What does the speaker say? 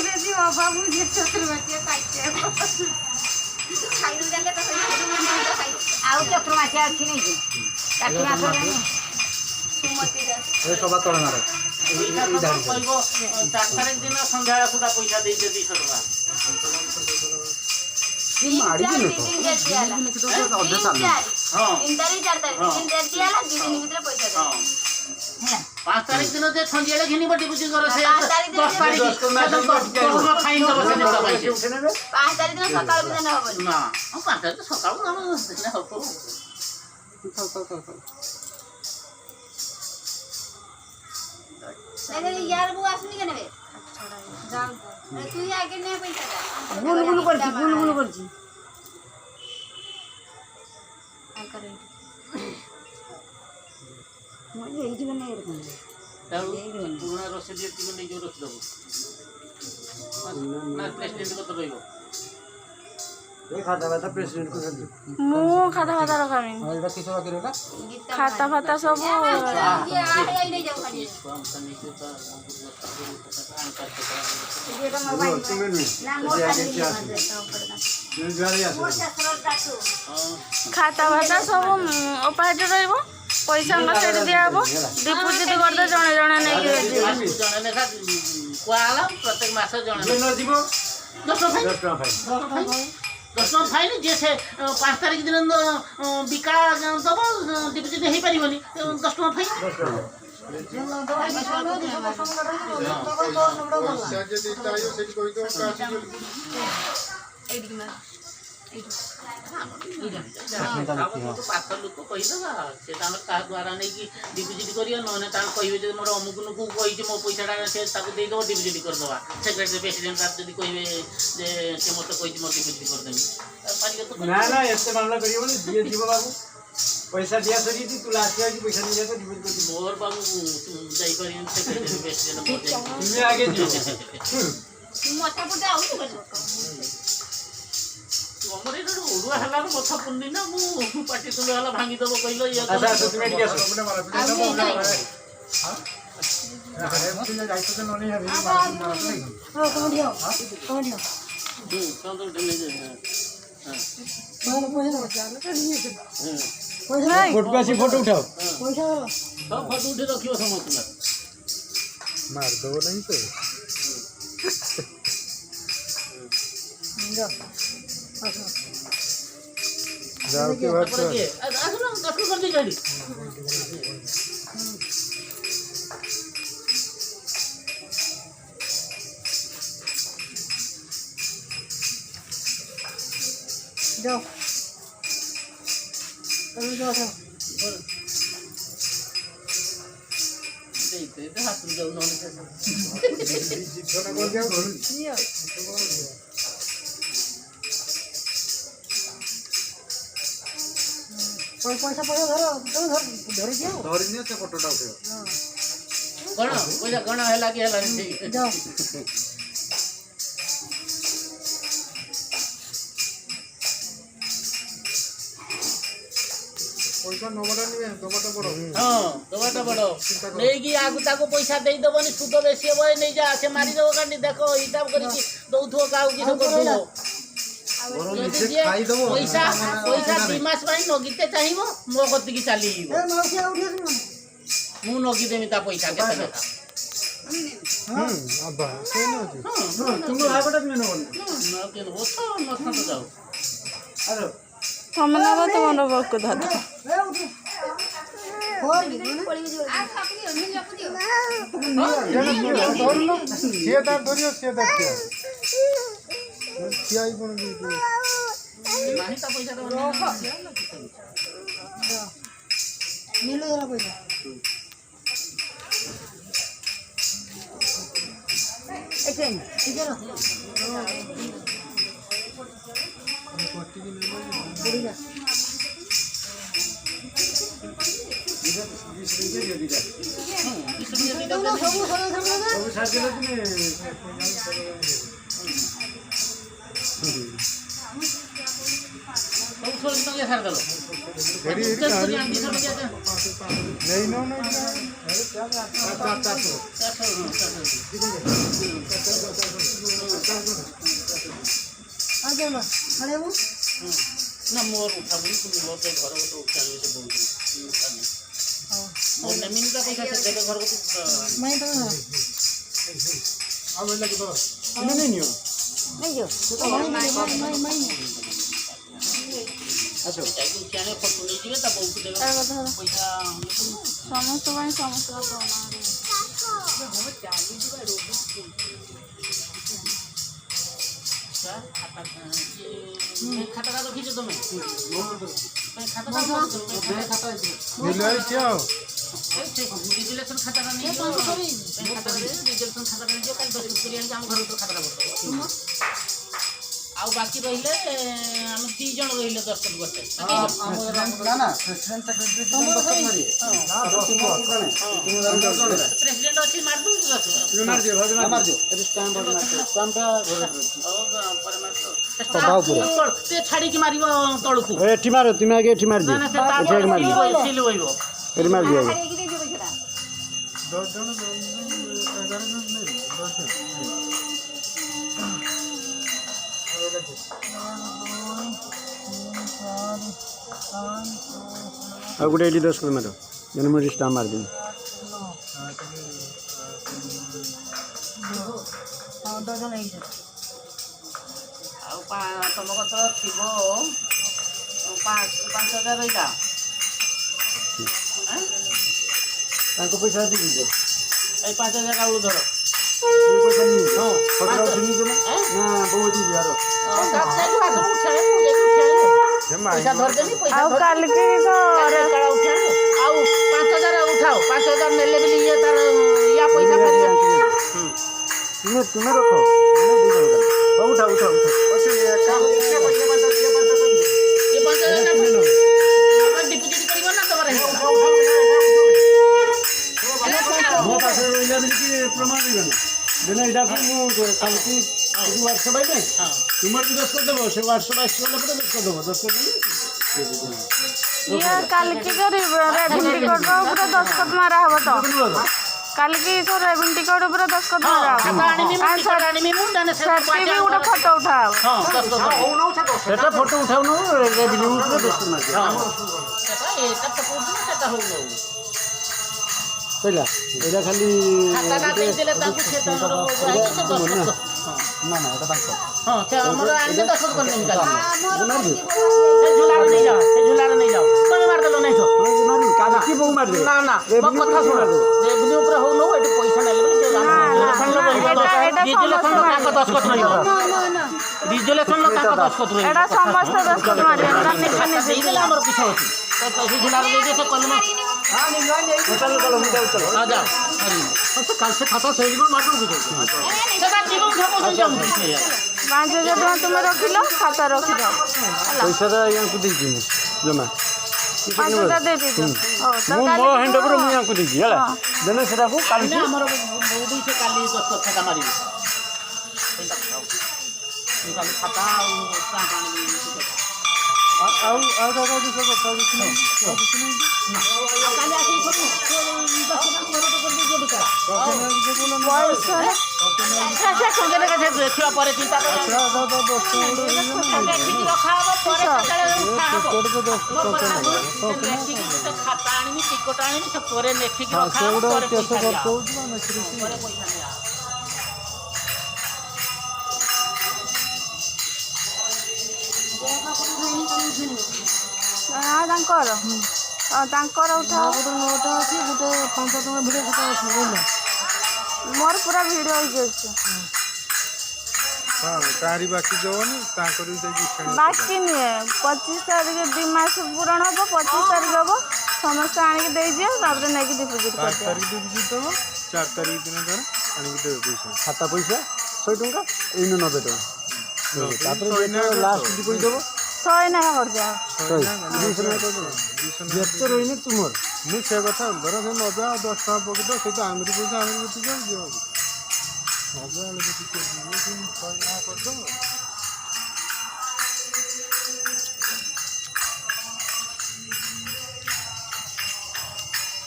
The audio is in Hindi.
बेसी अभाव मुझे चतुर्मासिया खाइछे खाइदु जाले त आउ चतुर्मासिया अछि नै कि काटी मास सुमति दास ए सभा तळ मार कहबो 4 तारिख दिन संध्या सुधा पैसा देई दे 200 टका माड़ी दिन तो अधे चालू हां 3 तारिख 4 तारिख 3 तारिख दियाला 2 दिन भीतर पैसा दे हां 5 तारिख दिन जे संध्याले घिनी बटी बुझी करो से 10 तारिख फाइन दबो से नेता भाई 5 तारिख दिन सकाळ बिना होबो ना हम 5 तारिख सकाळ हम देखले हो करू नहीं यार वो आसनी के नेबे जान तू ही आगे ने पैसा दा बुलबुल करची आ करे म्हणजे एजी बने इरकम पुराना रसीद ये तीन नहीं जो रख दबो ना प्रेसिडेंट को तो रहिबो ए खाता खाता प्रेसिडेंट को दे मु खाता खाता रखामी और एटा किछो बाकी रहला खाता फाता सब ये आ नहीं जाऊ खाली जेटा मोबाइल ना मोर खाली खाता फाता सब उपाय रहइबो पैसा अंग सेट दिया हबो डिपोजिट करदे जणे जणे नै जणे लेखा कोआला प्रत्येक मास जणे न दिबो 10 टका फाइन 10 टका फाइन जे से 5 तारिख दिन बिका दबो डिपोजिट हेई परिबनी 10 टका फाइन पाथ लोक कहीदेवा से क्या द्वारा नहीं कि डिपोजिट करियो नने ता कहिबे जे मोर अमुक नुकु कहि जे मो पैसाटा से ताको दे दो डिपोजिट कर दवा सेक्रेटरी प्रेसिडेंट साहब जदी कहिबे जे से मते कहि जे मो डिपोजिट कर देबी पारियो तो ना ना एते मामला करियो बोले दिए जीव बाबू पैसा दिया सरी तू लास्ट के पैसा नहीं दिया तो डिपोजिट कर मोर बाबू जाई परियो सेक्रेटरी प्रेसिडेंट मोर जाई तुम्हें आगे जो मोटा पुटा आउ तो हमरे तो ओडुआ हला रो कथा पुन्नी ना मु पाटी तुले हला भांगी दबो कहिलो ये अच्छा अच्छा तुम्हें ठीक है हां अरे तुझे जाइतो तो ननी है कमडियो संतो ढले जे हां फोटो ऐसी फोटो उठाओ पैसा सब फोटो उठे रखियो समस्त मार दो नहीं तो जाओ के बाद आसो ना दस कर दी गाड़ी जाओ जाओ देते हाथ में जाऊ नने से छोटा बोल दिया पैसा धरो धर दियो धरि ने से फोटोटा उठे कण पैसा कण हैला कि हैला नहीं जाओ पैसा नबड़ा नहीं दबटा बड़ो हां दबाटा बड़ो नहीं कि आगु ताको पैसा देई दबनी सुद बेसी होय नहीं जा से मारी दबो कानी देखो हिसाब करी कि दउथो काउ कि करथो पैसा पैसा 2 मास पाई नगीते चाहिबो मो गति की चली ए मौसी उठे मु नगी देमी ता पैसा केते देखा अब्बा कोई न होती तुम आगटा में न बोल न के हो तो मत तो जाओ अरे तमे ना तो मन बक दादा ए उठे और पड़ी जो आ खापी मिल जापु दियो धरलो से दार धरियो से दार क्या ही बन गई नहीं ता पैसा तो मिलो जरा पैसा ऐसे ठीक है ना बढ़िया सब साथ दिला तुमने ସବୁ 16 ଟଙ୍କା ଛାଡ଼ିଦେଲ ନା ମୋର ଉଠାବୁନି କିନ୍ତୁ ମୋର ସେ ଘର ଗୋଟେ ଉଠାବେ ସେ ବହୁତ ମୋର ନେମିନି ତା ପଇସା ସେ ଦେବେ ଘର ଗୋଟେ ଫଟୋ ନେଇଯିବେ ତା ବୋଉକୁ ଦେବେ ପଇସା ସମସ୍ତ ପାଇଁ ସମସ୍ତ ଖାତାଟା ରଖିଛ ତମେ ରିଜୁଲେସନ ଖାତାଟା ନେଇଯିବ ରିଜୁଲେସନ ଖାତାଟା ନେଇଯିବ କାଲି ଦସ୍ତଖତ କରି ଆଣିକି ଆମ ଘର ଭିତରେ ଖାତାଟା କରିଦେବ ଆଉ ବାକି ରହିଲେ ଆମେ 2 ଜଣ ରହିଲେ ଦସ୍ତଖତ କରିତେ ପ୍ରେସିଡେଣ୍ଟ ଅଛି ମାରିଦଉଛି ଛାଡ଼ିକି ମାରିବ ତଳକୁ ଏଠି ମାର ତୁମେ ଆଗେ ଏଠି ମାରି ଦିଅ ସିଲ ବହିବ ଏଠି ମାରି ଦିଅ ଛାଡ଼ିକି ଦେଇଯିବ ପଇସାଟା। ଆଉ ଗୋଟେ ଏଠି 10 ମାର ଯେନ୍ ମୁଁ ଷ୍ଟାମ୍ପ ମାରିଦେବି ଆଉ ତମ କତର ଥିବ 5,000 ରହିଲା ତାଙ୍କ ପଇସା ଦେଇଦିଅ ଏଇ 5,000 କାଉଳୁ ଧର ପଇସା ଧରିଦେବି ଆଉ କାଲିକି ଆଉ 5,000 ଉଠାଅ 5,000 ନେଲେ ବି ଇଏ ତାର ୟା ପଇସା ଫେରିବ ତୁମେ ରଖ ଉଠା ଉଠା ଉଠା ଡିପୋଜିଟ୍ କରିବ ନା ତମର ମୋ ପାଖରେ ରହିଲା ବୋଲି ପ୍ରମାଣ ଦେବେନି ଦେଲେ ଏଇଟାକୁ ମୁଁ କାଲିକି ହ୍ୱାଟ୍ସଆପ୍ ଆଇଲେ ତୁମର ବି 10 କରିଦେବ ସେ ହ୍ୱାଟ୍ସଆପ୍ ଆସିଗଲା ପରେ 10 କରିଦେବ 10 କରିଦେବି ଇଏ କାଲିକି ରେଭିନ୍ୟୁ ଟିକଟ ଉପରେ ଦସ୍ତଖତ ମାରା ହବ ତ କାଲିକି ରେଭିନ୍ୟୁ ଟିକଟ ଉପରେ ଦସ୍ତଖତ ମାରା ହବ ସେଠି ବି ଗୋଟେ ଫଟୋ ଉଠା ହବ ସେଟା ଫଟୋ ଉଠାଉନୁ ରେଭିନ୍ୟୁ ଉପରେ 10 ମାରି କହିଲା ଏଇଟା ଖାଲି ନା ନା ଏଟା ତାଙ୍କ ଆମର ଆଣିଲେ ଦସ୍ତଖତ କରିନେବି କାଲି ଝୁଲାରେ ନେଇଯାଅ ସେ ଝୁଲାରେ ନେଇଯାଅ ତମେ ମାରିଦେଲ ନାଇଁ କାଲିକି ବୋଉ ମାରିଦେବେ ନା ନା ମୋ କଥା ଶୁଣ ରେଭିନ୍ୟୁ ଉପରେ ହଉ ନଉ ଏଠି ପଇସା ନେଲେ ବୋଲି ରିଜୁଲେସନର ତାଙ୍କ ଦସ୍ତଖତ ରହିବ ରିଜୁଲେସନର ତାଙ୍କ ଦସ୍ତଖତ ରହିବ ଏଟା ସମସ୍ତେ ଦସ୍ତଖତ ମାରିବେ ଦେଇଦେଲେ ଆମର କିଛି ଅଛି ସେ ଝୁଲାରେ ଦେଇଦିଏ ସେ କଲମ ପାଞ୍ଚ ହଜାର ଟଙ୍କା ତୁମେ ରଖିଲ ଖାତା ରଖିଲ ପଇସାଟା ୟାଙ୍କୁ ଦେଇଛି ମୁଁ ଜମା 5,000 ଦେଇଦେଇଛ ମୁଁ ମୋ ହ୍ୟାଣ୍ଡ ଉପରେ ମୁଁ ୟାଙ୍କୁ ଦେଇଛି ହେଲା ଦେଲେ ସେଟାକୁ କାଲି ଆମର ବୋଉ ସେ କାଲି ଦସ୍ତଖତ ଖାତା ମାରିବେ କାଲି ଖାତା ଆଉ ଆଉ କାଲି ଦେଖିବା ପରେ ଚିନ୍ତା ଖାତା ଆଣିବି ଟିକଟ ଆଣିବି ସେ ପରେ ଲେଖିକି ତାଙ୍କର ଉଠାଅ ନଅଟା ଅଛି ଗୋଟେ 5 ଟଙ୍କା ଭିଡ଼ିଓ ଖାତା ଅଛି ବୁଝିଲ ମୋର ପୁରା ଭିଡ଼ିଓ ହେଇକି ଅଛି କାହାରି ବାକି ଦେବନି ତାଙ୍କର ବି ଯାଇକି ବାକି ନୁହେଁ 25 ତାରିଖ 2 ମାସ ପୂରଣ ହବ 25 ତାରିଖ ହବ ସମସ୍ତେ ଆଣିକି ଦେଇଯିବ ତାପରେ ନେଇକି ଡିପୋଜିଟ୍ 5 ତାରିଖ ଡିପୋଜିଟ୍ ଦେବ 4 ତାରିଖ ଦିନ ତାର ଆଣିକି ଦେବେ ପଇସା ଖାତା ପଇସା 100 ଟଙ୍କା ଏଇନୁ 90 ଟଙ୍କା ତାପରେ ଲାଷ୍ଟ ଡିପୋଜିଟ୍ ଦେବ 100 ନାଇଁ କରିଦିଅ ଯେତେ ରହିନି ତୁମର ମୁଁ ସେ କଥା ଧର ସେ 90 ଆଉ 10 ଟଙ୍କା ପକେଇଦେବ ସେଇଟା ଆମରି ପଇସା ଆମରି ବୁଝିଯାଉ ଯିବ 90 ହେଲେ ଯଦି କରିଦେବ